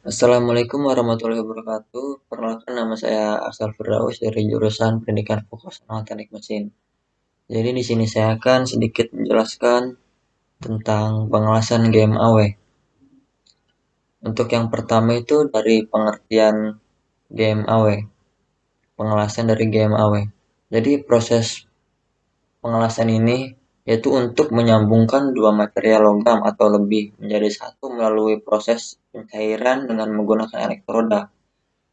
Assalamualaikum warahmatullahi wabarakatuh. Perkenalkan nama saya Aksal Firdaus dari jurusan Pendidikan Vokasional Teknik Mesin. Jadi di sini saya akan sedikit menjelaskan tentang pengelasan game AW. Untuk yang pertama itu dari pengertian game AW, pengelasan dari game AW. Jadi proses pengelasan ini yaitu untuk menyambungkan dua material logam atau lebih menjadi satu melalui proses pencairan dengan menggunakan elektroda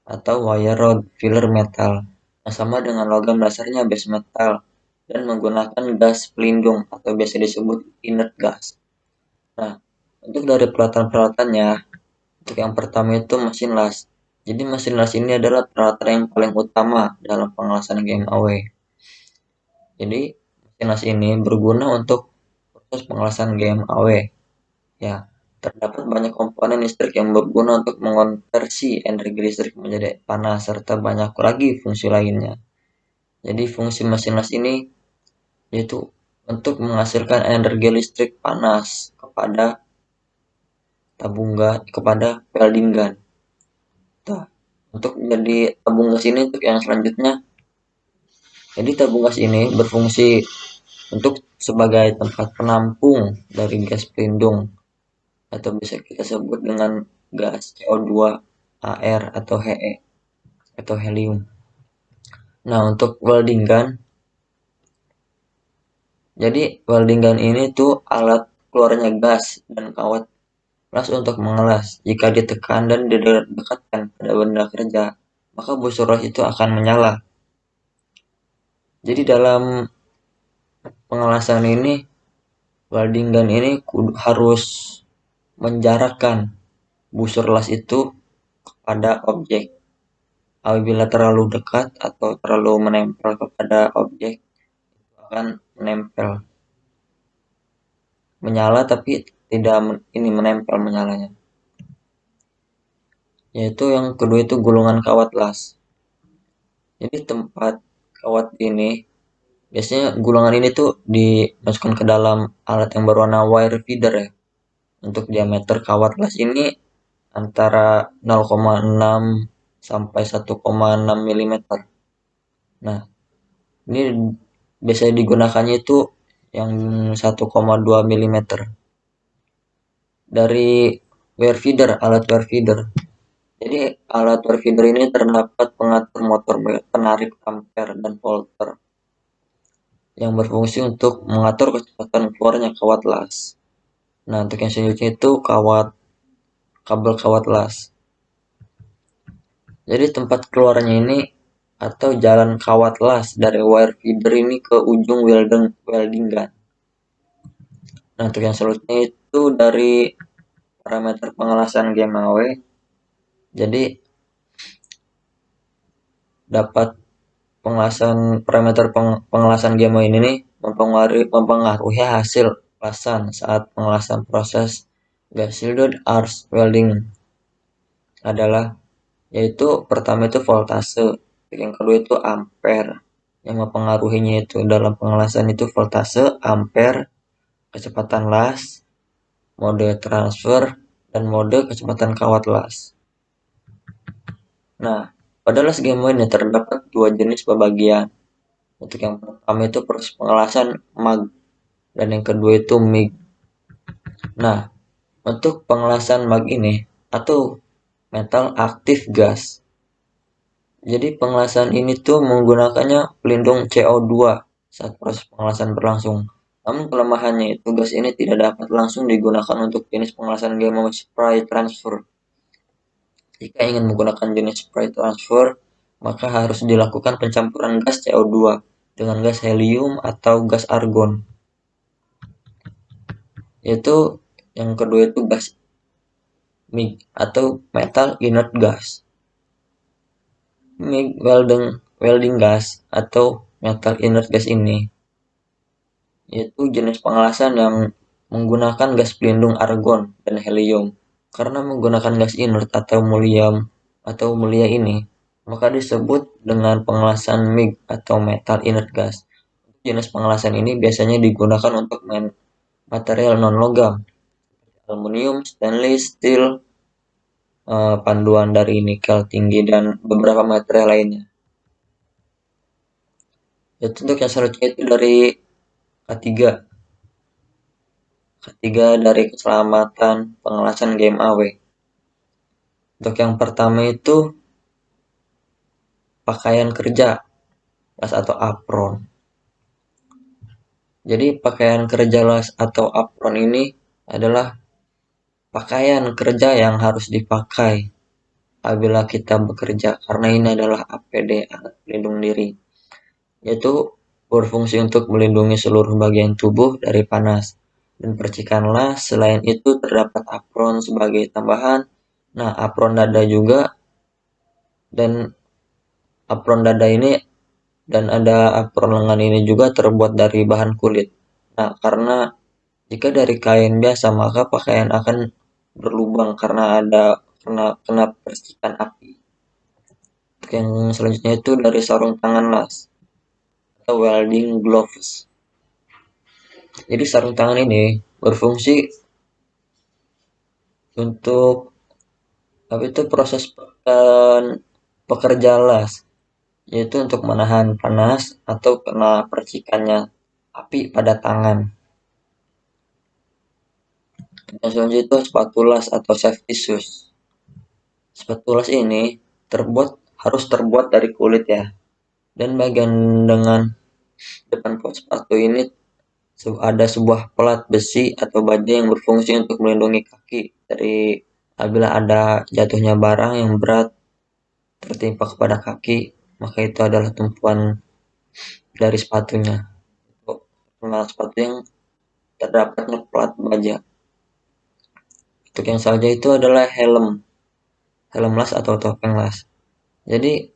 atau wire rod filler metal yang sama dengan logam dasarnya base metal dan menggunakan gas pelindung atau biasa disebut inert gas. Nah, untuk dari peralatan-peralatannya, untuk yang pertama itu mesin las. Jadi mesin las ini adalah peralatan yang paling utama dalam pengelasan game AW. Jadi mesin las ini berguna untuk proses pengelasan game AW. Ya, terdapat banyak komponen listrik yang berguna untuk mengonversi energi listrik menjadi panas serta banyak lagi fungsi lainnya. Jadi fungsi mesin las ini yaitu untuk menghasilkan energi listrik panas kepada welding gun. Nah, untuk menjadi tabung gas ini untuk yang selanjutnya, jadi tabung gas ini berfungsi untuk sebagai tempat penampung dari gas pelindung atau bisa kita sebut dengan gas CO2, AR atau HE atau helium. Nah, untuk welding gun, jadi welding gun ini tuh alat keluarnya gas dan kawat las untuk mengelas. Jika ditekan dan didekatkan pada benda kerja, maka busur las itu akan menyala. Jadi dalam pengelasan ini, welding gun ini harus menjarakkan busur las itu pada objek. Apabila terlalu dekat atau terlalu menempel kepada objek, akan menempel, menyala tapi tidak ini menempel menyalanya. Yaitu yang kedua itu gulungan kawat las. Jadi tempat kawat ini biasanya gulungan ini tuh dimasukkan ke dalam alat yang berwarna wire feeder ya. Untuk diameter kawat las ini antara 0,6 sampai 1,6 mm. Nah, ini biasanya digunakannya itu yang 1,2 mm. Dari wire feeder, alat wire feeder. Jadi alat wire feeder ini terdapat pengatur motor penarik ampere dan volter yang berfungsi untuk mengatur kecepatan keluarnya kawat las. Nah, untuk yang selanjutnya itu kabel kawat las. Jadi tempat keluarnya ini atau jalan kawat las dari wire feeder ini ke ujung welding gun. Nah, untuk yang selanjutnya itu dari parameter pengelasan game AW. Jadi dapat parameter pengelasan game ini nih mempengaruhi hasil pengelasan saat pengelasan proses gas shielded arch welding adalah yaitu pertama itu voltase, yang kedua itu ampere. Yang mempengaruhinya itu dalam pengelasan itu voltase, ampere, kecepatan las, mode transfer, dan mode kecepatan kawat las. Nah, pada las game ini terdapat dua jenis pembagian. Untuk yang pertama itu proses pengelasan mag dan yang kedua itu mig. Nah, untuk pengelasan mag ini atau metal aktif gas. Jadi pengelasan ini tuh menggunakannya pelindung CO2 saat proses pengelasan berlangsung. Namun kelemahannya itu gas ini tidak dapat langsung digunakan untuk jenis pengelasan gamma spray transfer. Jika ingin menggunakan jenis spray transfer, maka harus dilakukan pencampuran gas CO2 dengan gas helium atau gas argon. Yaitu yang kedua itu gas MIG atau metal inert gas. MIG welding gas atau metal inert gas ini yaitu jenis pengelasan yang menggunakan gas pelindung argon dan helium. Karena menggunakan gas inert atau mulia ini, maka disebut dengan pengelasan MIG atau metal inert gas. Jenis pengelasan ini biasanya digunakan untuk material non-logam, aluminium, stainless steel, panduan dari nikel tinggi dan beberapa material lainnya. Itu untuk yang selanjutnya itu dari K3. Ketiga dari keselamatan pengelasan GMAW. Untuk yang pertama itu pakaian kerja las atau apron. Jadi pakaian kerja las atau apron ini adalah pakaian kerja yang harus dipakai apabila kita bekerja karena ini adalah APD, alat pelindung diri, yaitu berfungsi untuk melindungi seluruh bagian tubuh dari panas dan percikan las. Selain itu terdapat apron sebagai tambahan. Nah, apron dada juga, dan apron dada ini dan ada apron lengan ini juga terbuat dari bahan kulit. Nah, karena jika dari kain biasa maka pakaian akan berlubang karena kena percikan api. Yang selanjutnya itu dari sarung tangan las atau welding gloves. Jadi sarung tangan ini berfungsi untuk proses pekerja las, yaitu untuk menahan panas atau kena percikannya api pada tangan. Yang selanjutnya itu sepatu las atau safety shoes. Sepatu las ini harus terbuat dari kulit ya. Dan bagian dengan depan sepatu ini ada sebuah pelat besi atau baja yang berfungsi untuk melindungi kaki dari apabila ada jatuhnya barang yang berat tertimpa kepada kaki, maka itu adalah tumpuan dari sepatunya. Nah, sepatu yang terdapatnya pelat baja. Untuk yang selanjutnya itu adalah helm las atau topeng las. Jadi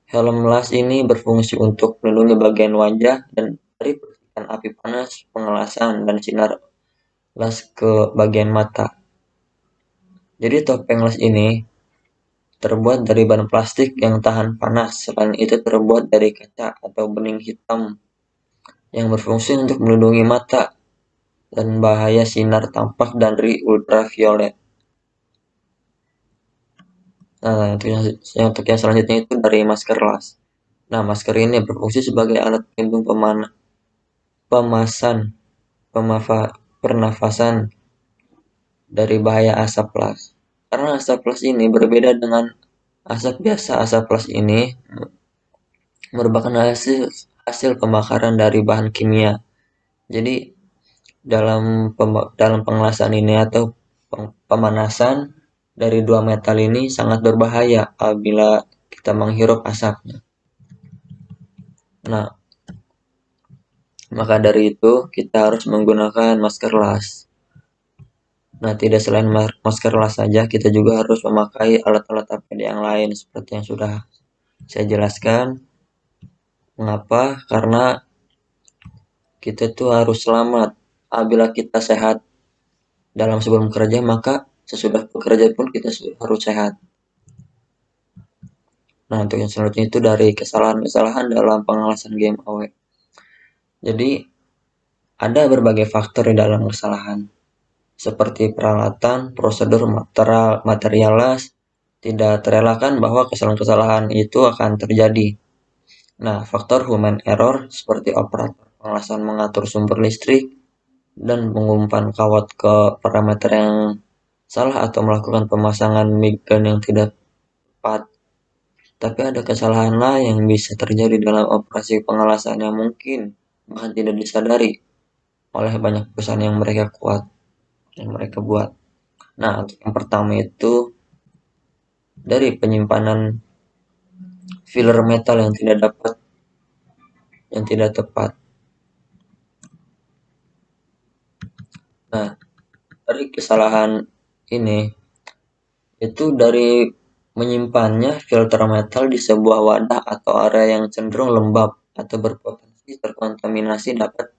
helm las ini berfungsi untuk melindungi bagian wajah dan dari percikan api panas, pengelasan, dan sinar las ke bagian mata. Jadi topeng las ini terbuat dari bahan plastik yang tahan panas. Selain itu terbuat dari kaca atau bening hitam yang berfungsi untuk melindungi mata dan bahaya sinar tampak dari ultraviolet. Nah, untuk yang selanjutnya itu dari masker las. Nah, masker ini berfungsi sebagai alat pelindung pernafasan dari bahaya asap las. Karena asap las ini berbeda dengan asap biasa. Asap las ini merupakan hasil pembakaran dari bahan kimia. Jadi dalam pengelasan ini atau pemanasan dari dua metal ini sangat berbahaya apabila kita menghirup asapnya. Nah, maka dari itu kita harus menggunakan masker las. Nah, tidak selain masker las saja, kita juga harus memakai alat-alat APD yang lain seperti yang sudah saya jelaskan. Mengapa? Karena kita tuh harus selamat. Apabila kita sehat dalam sebelum bekerja, maka sesudah bekerja pun kita harus sehat. Nah, untuk yang selanjutnya itu dari kesalahan-kesalahan dalam pengelasan GMAW. Jadi, ada berbagai faktor di dalam kesalahan, seperti peralatan, prosedur, material las. Tidak terelakkan bahwa kesalahan-kesalahan itu akan terjadi. Nah, faktor human error seperti operator pengelasan mengatur sumber listrik dan mengumpan kawat ke parameter yang salah atau melakukan pemasangan migran yang tidak tepat. Tapi ada kesalahan lain yang bisa terjadi dalam operasi pengelasan yang mungkin bahkan tidak disadari oleh banyak perusahaan yang mereka buat. Nah, untuk yang pertama itu dari penyimpanan filler metal yang tidak tepat. Nah, dari kesalahan ini itu dari menyimpannya filter metal di sebuah wadah atau area yang cenderung lembab atau berpotensi terkontaminasi dapat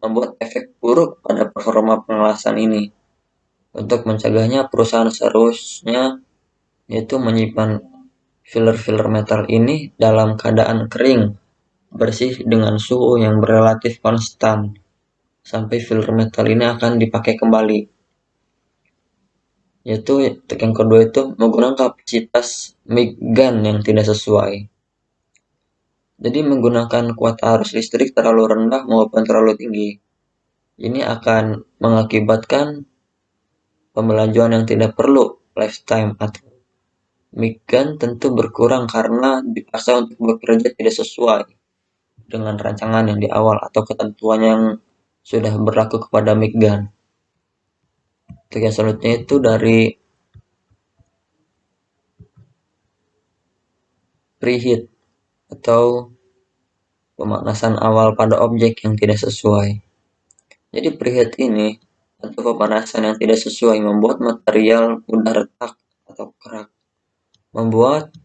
membuat efek buruk pada performa pengelasan ini. Untuk mencegahnya, perusahaan seharusnya yaitu menyimpan filler metal ini dalam keadaan kering, bersih dengan suhu yang relatif konstan sampai filler metal ini akan dipakai kembali. Yaitu yang kedua itu menggunakan kapasitas mic gun yang tidak sesuai. Jadi menggunakan kuota arus listrik terlalu rendah maupun terlalu tinggi. Ini akan mengakibatkan pembelanjuan yang tidak perlu lifetime atau mic gun tentu berkurang karena dipaksa untuk bekerja tidak sesuai dengan rancangan yang di awal atau ketentuan yang sudah berlaku kepada mic gun. Yang selanjutnya itu dari preheat atau pemanasan awal pada objek yang tidak sesuai. Jadi preheat ini atau pemanasan yang tidak sesuai membuat material mudah retak atau kerak. Membuat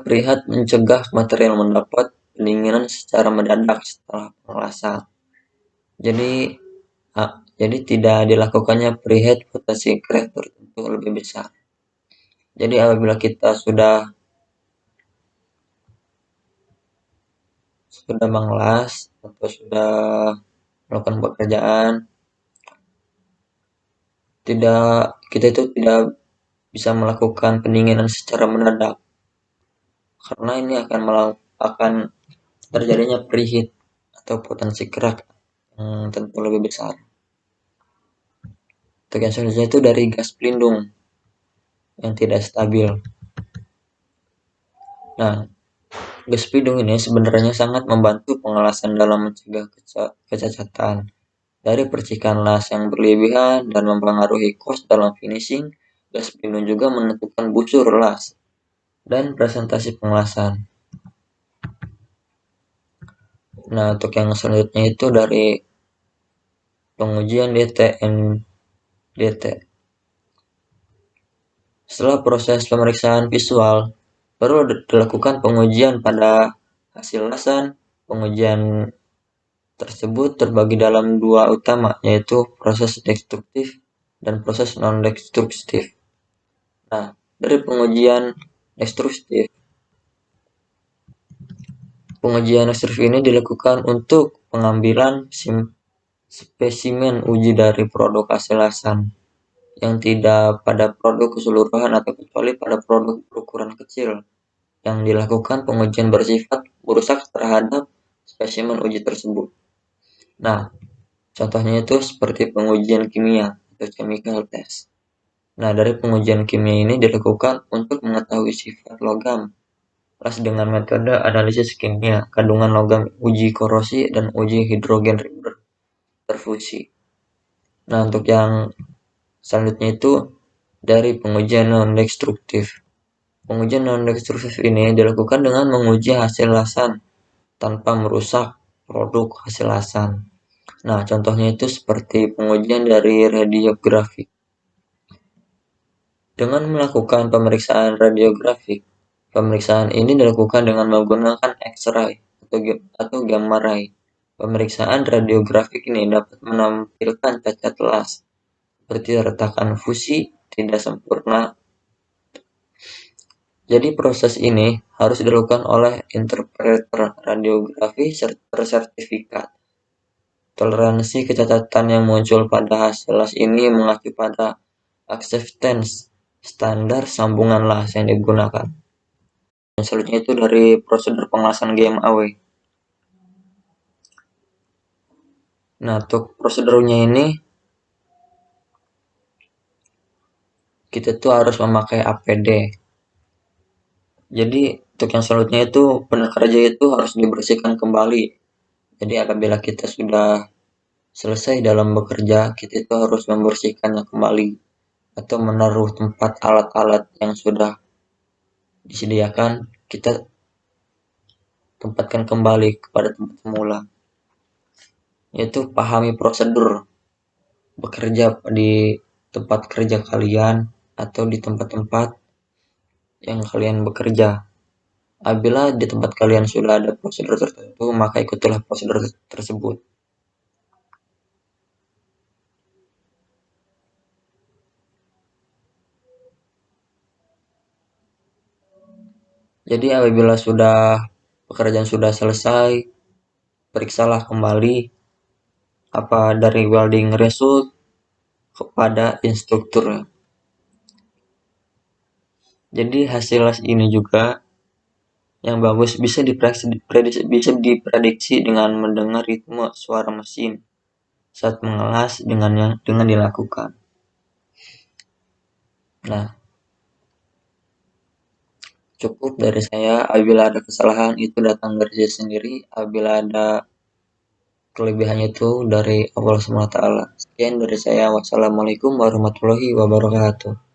preheat mencegah material mendapat pendinginan secara mendadak setelah pengelasan. Jadi tidak dilakukannya preheat potensi crack tertentu lebih besar. Jadi apabila kita sudah mengelas atau sudah melakukan pekerjaan, kita itu tidak bisa melakukan pendinginan secara mendadak karena ini akan terjadinya preheat atau potensi kerak yang tentu lebih besar. Yang selanjutnya itu dari gas pelindung yang tidak stabil. Nah, gas pelindung ini sebenarnya sangat membantu pengelasan dalam mencegah kecacatan dari percikan las yang berlebihan dan mempengaruhi cost dalam finishing. Gas pelindung juga menentukan busur las dan presentasi pengelasan. Nah, untuk yang selanjutnya itu dari pengujian DT. Setelah proses pemeriksaan visual, perlu dilakukan pengujian pada hasil lasan. Pengujian tersebut terbagi dalam dua utama, yaitu proses destruktif dan proses non-destruktif. Nah, dari pengujian destruktif ini dilakukan untuk pengambilan spesimen uji dari produk hasil lasan yang tidak pada produk keseluruhan atau kecuali pada produk berukuran kecil yang dilakukan pengujian bersifat merusak terhadap spesimen uji tersebut. Nah, contohnya itu seperti pengujian kimia atau chemical test. Nah, dari pengujian kimia ini dilakukan untuk mengetahui sifat logam las dengan metode analisis kimia, kandungan logam, uji korosi, dan uji hidrogen terfusi. Nah, untuk yang selanjutnya itu dari pengujian non-destruktif. Pengujian non-destruktif ini dilakukan dengan menguji hasil lasan tanpa merusak produk hasil lasan. Nah, contohnya itu seperti pengujian dari radiografik. Dengan melakukan pemeriksaan radiografik, pemeriksaan ini dilakukan dengan menggunakan X-ray atau gamma ray. Pemeriksaan radiografik ini dapat menampilkan cacat las, seperti retakan fusi tidak sempurna. Jadi proses ini harus dilakukan oleh interpreter radiografi bersertifikat. Toleransi kecacatan yang muncul pada hasil las ini mengacu pada acceptance standar sambungan las yang digunakan. Yang selanjutnya itu dari prosedur pengelasan GMAW. Nah, untuk prosedurnya ini kita tuh harus memakai APD. Jadi untuk yang selanjutnya itu benda kerja itu harus dibersihkan kembali. Jadi apabila kita sudah selesai dalam bekerja, kita itu harus membersihkannya kembali atau menaruh tempat alat-alat yang sudah disediakan, kita tempatkan kembali kepada tempat semula. Yaitu pahami prosedur bekerja di tempat kerja kalian atau di tempat-tempat yang kalian bekerja. Apabila di tempat kalian sudah ada prosedur tertentu, maka ikutilah prosedur tersebut. Jadi apabila pekerjaan sudah selesai, periksalah kembali apa dari welding result kepada instruktur. Jadi hasil ini juga yang bagus bisa diprediksi dengan mendengar ritme suara mesin saat mengelas dengan dilakukan. Nah, cukup dari saya. Apabila ada kesalahan itu datang dari saya sendiri. Apabila ada kelebihannya itu dari Allah SWT. Sekian dari saya. Wassalamualaikum warahmatullahi wabarakatuh.